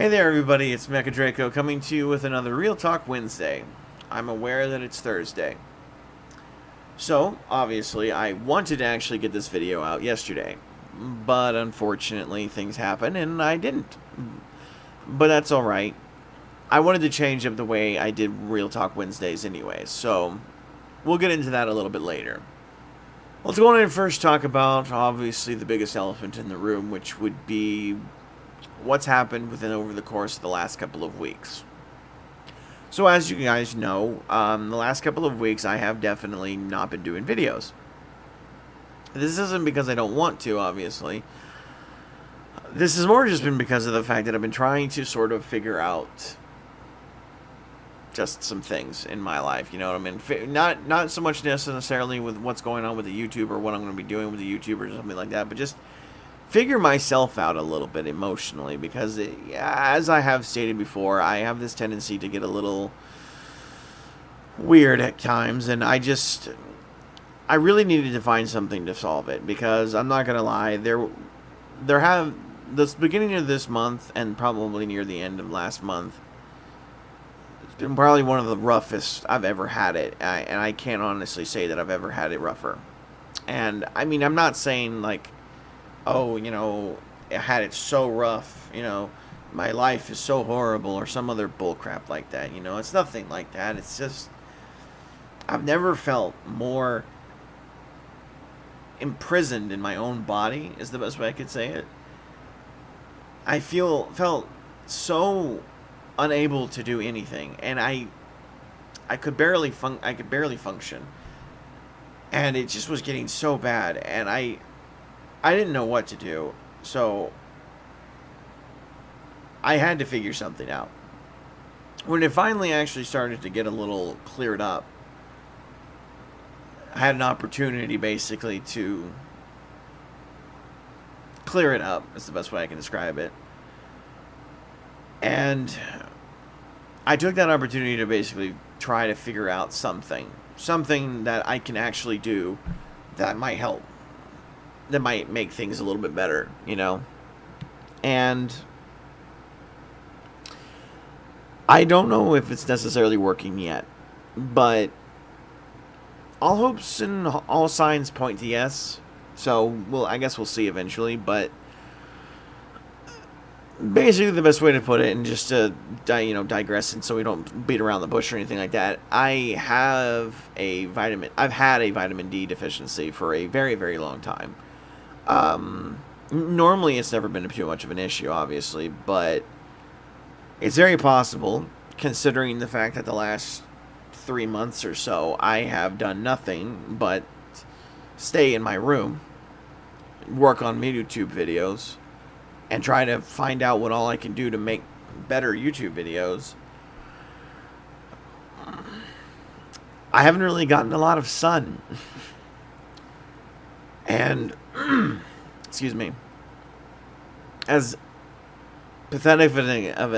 Hey there everybody, it's Mecha Draco coming to you with another Real Talk Wednesday. I'm aware that it's Thursday. So, obviously, I wanted to actually get this video out yesterday. But unfortunately, things happened and I didn't. But that's alright. I wanted to change up the way I did Real Talk Wednesdays anyway, so we'll get into that a little bit later. Let's go on and first talk about, obviously, the biggest elephant in the room, which would be what's happened over the course of the last couple of weeks. So as you guys know, the last couple of weeks I have definitely not been doing videos. This isn't because I don't want to, obviously. This has more just been because of the fact that I've been trying to sort of figure out just some things in my life, you know what I mean? Not so much necessarily with what's going on with the YouTube or what I'm going to be doing with the YouTube or something like that, but just figure myself out a little bit emotionally, because as I have stated before, I have this tendency to get a little weird at times, and I really needed to find something to solve it, because I'm not gonna lie, this beginning of this month and probably near the end of last month, it's been probably one of the roughest I've ever had it, and I can't honestly say that I've ever had it rougher. And I mean, I'm not saying like, oh, you know, I had it so rough, you know, my life is so horrible or some other bullcrap like that, you know. It's nothing like that. It's just, I've never felt more imprisoned in my own body, is the best way I could say it. I felt so unable to do anything, and I could barely function. And it just was getting so bad, and I didn't know what to do, so I had to figure something out. When it finally actually started to get a little cleared up, I had an opportunity basically to clear it up, is the best way I can describe it. And I took that opportunity to basically try to figure out something that I can actually do that might help. That might make things a little bit better, you know. And I don't know if it's necessarily working yet, but all hopes and all signs point to yes. So, I guess we'll see eventually, but basically the best way to put it, and just to digress, and so we don't beat around the bush or anything like that, I've had a vitamin D deficiency for a very, very long time. Normally it's never been too much of an issue, obviously, but it's very possible, considering the fact that the last 3 months or so I have done nothing but stay in my room, work on YouTube videos, and try to find out what all I can do to make better YouTube videos. I haven't really gotten a lot of sun. And excuse me, as pathetic of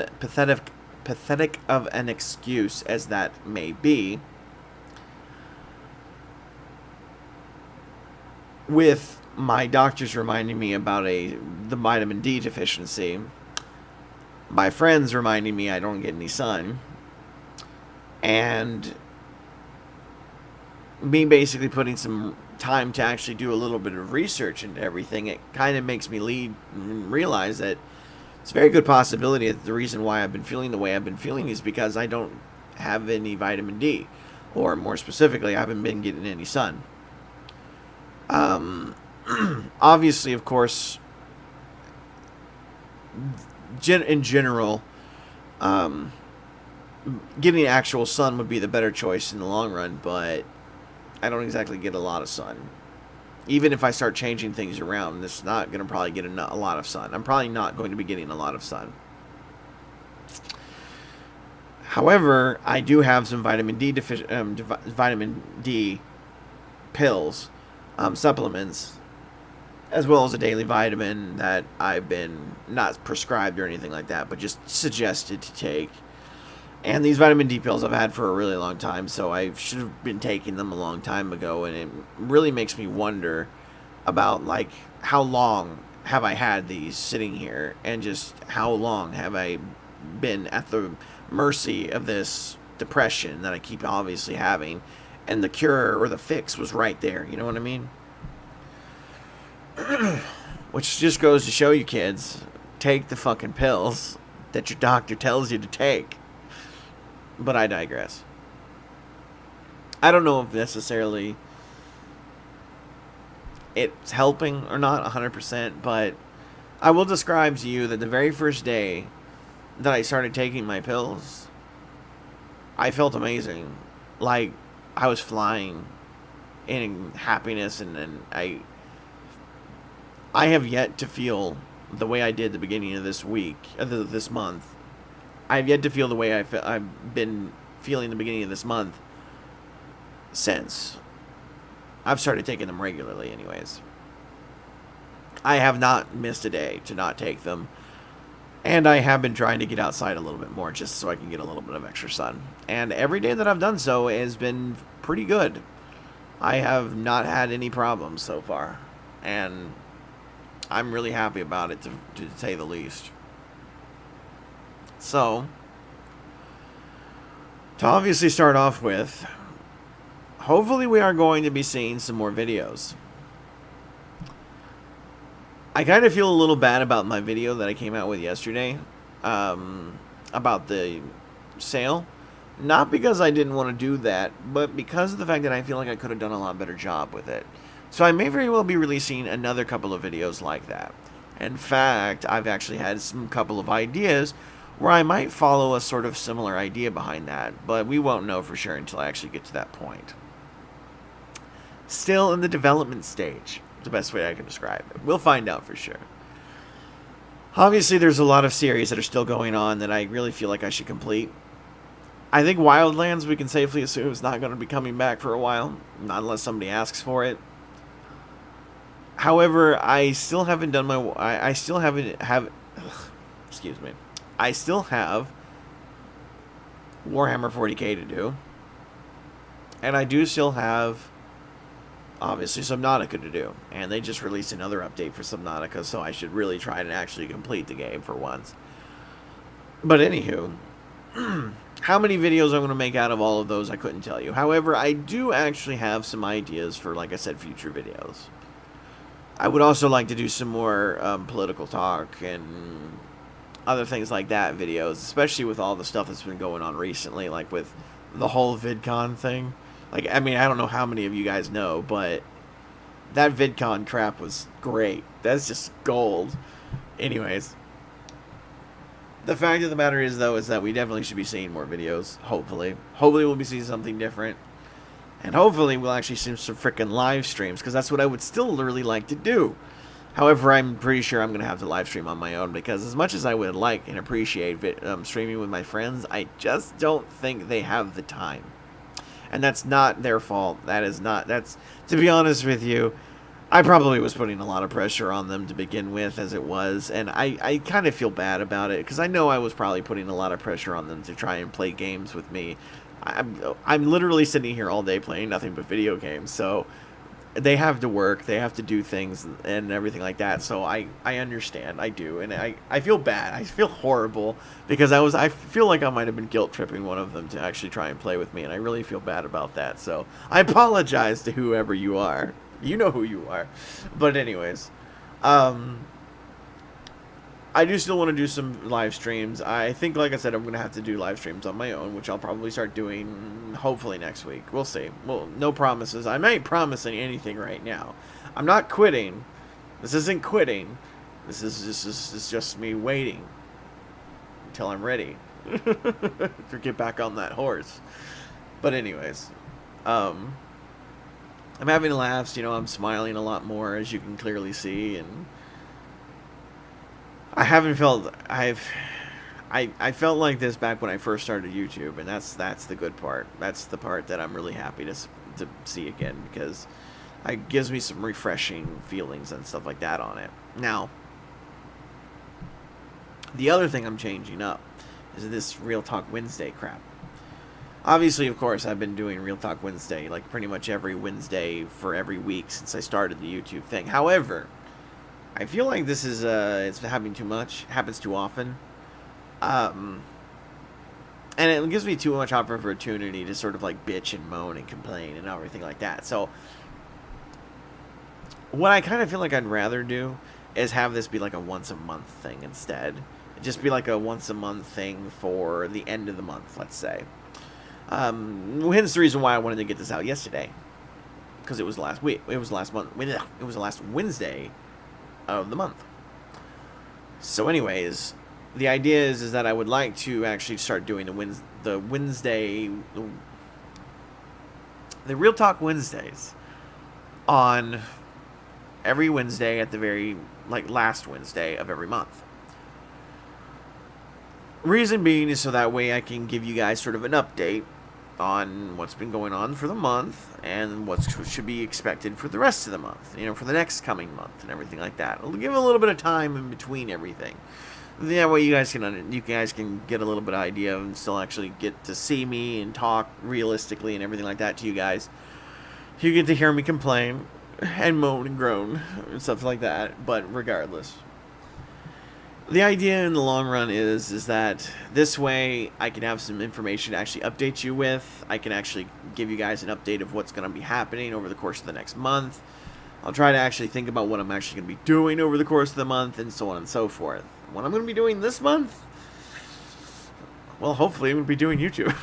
an excuse as that may be, with my doctors reminding me about the vitamin D deficiency, my friends reminding me I don't get any sun, and me basically putting some time to actually do a little bit of research into everything, it kind of makes me realize that it's a very good possibility that the reason why I've been feeling the way I've been feeling is because I don't have any vitamin D, or more specifically, I haven't been getting any sun. Obviously, of course, in general, getting actual sun would be the better choice in the long run, but I don't exactly get a lot of sun. Even if I start changing things around, it's not going to probably get a lot of sun. I'm probably not going to be getting a lot of sun. However, I do have some vitamin D pills, supplements, as well as a daily vitamin that I've been not prescribed or anything like that, but just suggested to take. And these vitamin D pills I've had for a really long time, so I should have been taking them a long time ago, and it really makes me wonder about, like, how long have I had these sitting here, and just how long have I been at the mercy of this depression that I keep obviously having, and the cure or the fix was right there, you know what I mean? Which just goes to show you kids, take the fucking pills that your doctor tells you to take. But I digress. I don't know if necessarily it's helping or not 100%, but I will describe to you that the very first day that I started taking my pills, I felt amazing. Like I was flying in happiness, and I have yet to feel the way I did the beginning of this week, this month. I have yet to feel the way I've been feeling the beginning of this month since I've started taking them regularly anyways. I have not missed a day to not take them. And I have been trying to get outside a little bit more just so I can get a little bit of extra sun. And every day that I've done so has been pretty good. I have not had any problems so far. And I'm really happy about it, to say the least. So, to obviously start off with, hopefully we are going to be seeing some more videos. I kind of feel a little bad about my video that I came out with yesterday, about the sale. Not because I didn't want to do that, but because of the fact that I feel like I could have done a lot better job with it. So I may very well be releasing another couple of videos like that. In fact, I've actually had some couple of ideas where I might follow a sort of similar idea behind that, but we won't know for sure until I actually get to that point. Still in the development stage, the best way I can describe it. We'll find out for sure. Obviously, there's a lot of series that are still going on that I really feel like I should complete. I think Wildlands, we can safely assume, is not going to be coming back for a while, not unless somebody asks for it. However, I still haven't done my... I still haven't... excuse me. I still have Warhammer 40k to do. And I do still have, obviously, Subnautica to do. And they just released another update for Subnautica, so I should really try and actually complete the game for once. But anywho, how many videos I'm going to make out of all of those, I couldn't tell you. However, I do actually have some ideas for, like I said, future videos. I would also like to do some more political talk and other things like that videos, especially with all the stuff that's been going on recently, like with the whole VidCon thing. Like, I mean, I don't know how many of you guys know, but that VidCon crap was great. That's just gold. Anyways, the fact of the matter is, though, is that we definitely should be seeing more videos, hopefully. Hopefully we'll be seeing something different. And hopefully we'll actually see some freaking live streams, because that's what I would still really like to do. However, I'm pretty sure I'm going to have to live stream on my own, because as much as I would like and appreciate streaming with my friends, I just don't think they have the time. And that's not their fault. That's, to be honest with you, I probably was putting a lot of pressure on them to begin with, as it was, and I kind of feel bad about it, because I know I was probably putting a lot of pressure on them to try and play games with me. I'm literally sitting here all day playing nothing but video games, so they have to work, they have to do things and everything like that, so I understand, I do, and I feel bad, I feel horrible, because I feel like I might have been guilt tripping one of them to actually try and play with me, and I really feel bad about that, so I apologize to whoever you are. You know who you are. But anyways, I do still want to do some live streams. I think, like I said, I'm going to have to do live streams on my own, which I'll probably start doing hopefully next week. We'll see. Well, no promises. I ain't promising anything right now. I'm not quitting. This isn't quitting. This is just me waiting until I'm ready to get back on that horse. But anyways, I'm having laughs, you know, I'm smiling a lot more, as you can clearly see, and I haven't felt, I felt like this back when I first started YouTube, and that's the good part. That's the part that I'm really happy to see again, because it gives me some refreshing feelings and stuff like that on it. Now, the other thing I'm changing up is this Real Talk Wednesday crap. Obviously, of course, I've been doing Real Talk Wednesday, like pretty much every Wednesday for every week since I started the YouTube thing. However, I feel like this is it's happening too much. Happens too often. And it gives me too much opportunity to sort of like bitch and moan and complain and everything like that. So what I kind of feel like I'd rather do is have this be like a once a month thing instead. Just be like a once a month thing for the end of the month, let's say. Hence the reason why I wanted to get this out yesterday, because it was last week. It was last month. It was the last Wednesday of the month. So, anyways, the idea is that I would like to actually start doing the Real Talk Wednesdays on every Wednesday at the very last Wednesday of every month. Reason being is so that way I can give you guys sort of an update on what's been going on for the month and what should be expected for the rest of the month, for the next coming month and everything like that. It'll give a little bit of time in between everything. That way you guys can get a little bit of idea and still actually get to see me and talk realistically and everything like that to you guys. You get to hear me complain and moan and groan and stuff like that, but regardless. The idea in the long run is that this way I can have some information to actually update you with. I can actually give you guys an update of what's going to be happening over the course of the next month. I'll try to actually think about what I'm actually going to be doing over the course of the month and so on and so forth. What I'm going to be doing this month? Well, hopefully I'm going to be doing YouTube.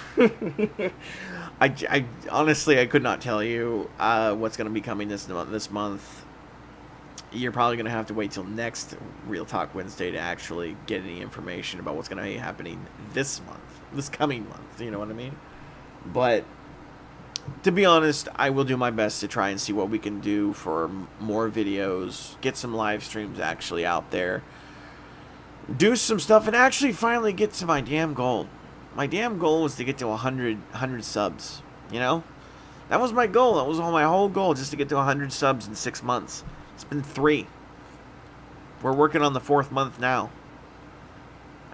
I honestly, I could not tell you what's going to be coming this month. You're probably going to have to wait till next Real Talk Wednesday to actually get any information about what's going to be happening this coming month, you know what I mean? But to be honest, I will do my best to try and see what we can do for more videos, get some live streams actually out there, do some stuff, and actually finally get to my damn goal. My damn goal was to get to 100 subs, That was my goal. That was my whole goal, just to get to 100 subs in 6 months. It's been 3. We're working on the 4th month now,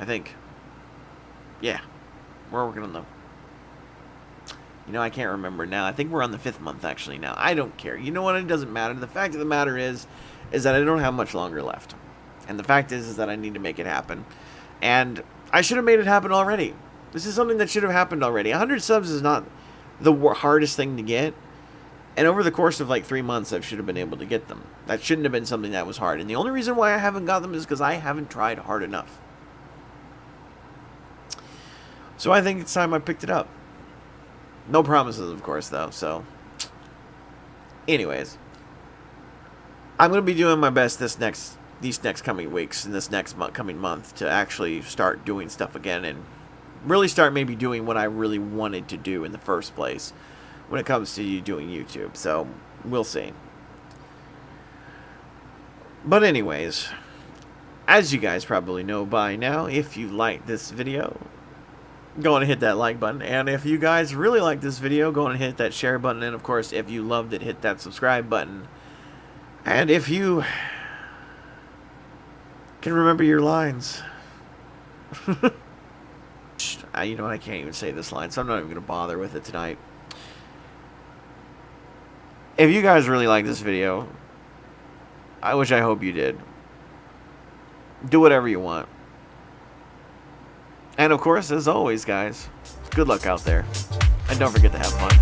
I think. Yeah, we're working on the... I can't remember now. I think we're on the 5th month actually now. I don't care. You know what? It doesn't matter. The fact of the matter is that I don't have much longer left. And the fact is that I need to make it happen. And I should have made it happen already. This is something that should have happened already. 100 subs is not the hardest thing to get. And over the course of 3 months, I should have been able to get them. That shouldn't have been something that was hard. And the only reason why I haven't got them is because I haven't tried hard enough. So I think it's time I picked it up. No promises, of course, though. So, anyways, I'm going to be doing my best these next coming weeks and this next coming month to actually start doing stuff again and really start maybe doing what I really wanted to do in the first place when it comes to you doing YouTube. So, we'll see. But anyways, as you guys probably know by now, if you like this video, go on and hit that like button. And if you guys really like this video, go on and hit that share button. And of course, if you loved it, hit that subscribe button. And if you can remember your lines. I can't even say this line, so I'm not even going to bother with it tonight. If you guys really like this video, I hope you did. Do whatever you want. And of course, as always, guys, good luck out there. And don't forget to have fun.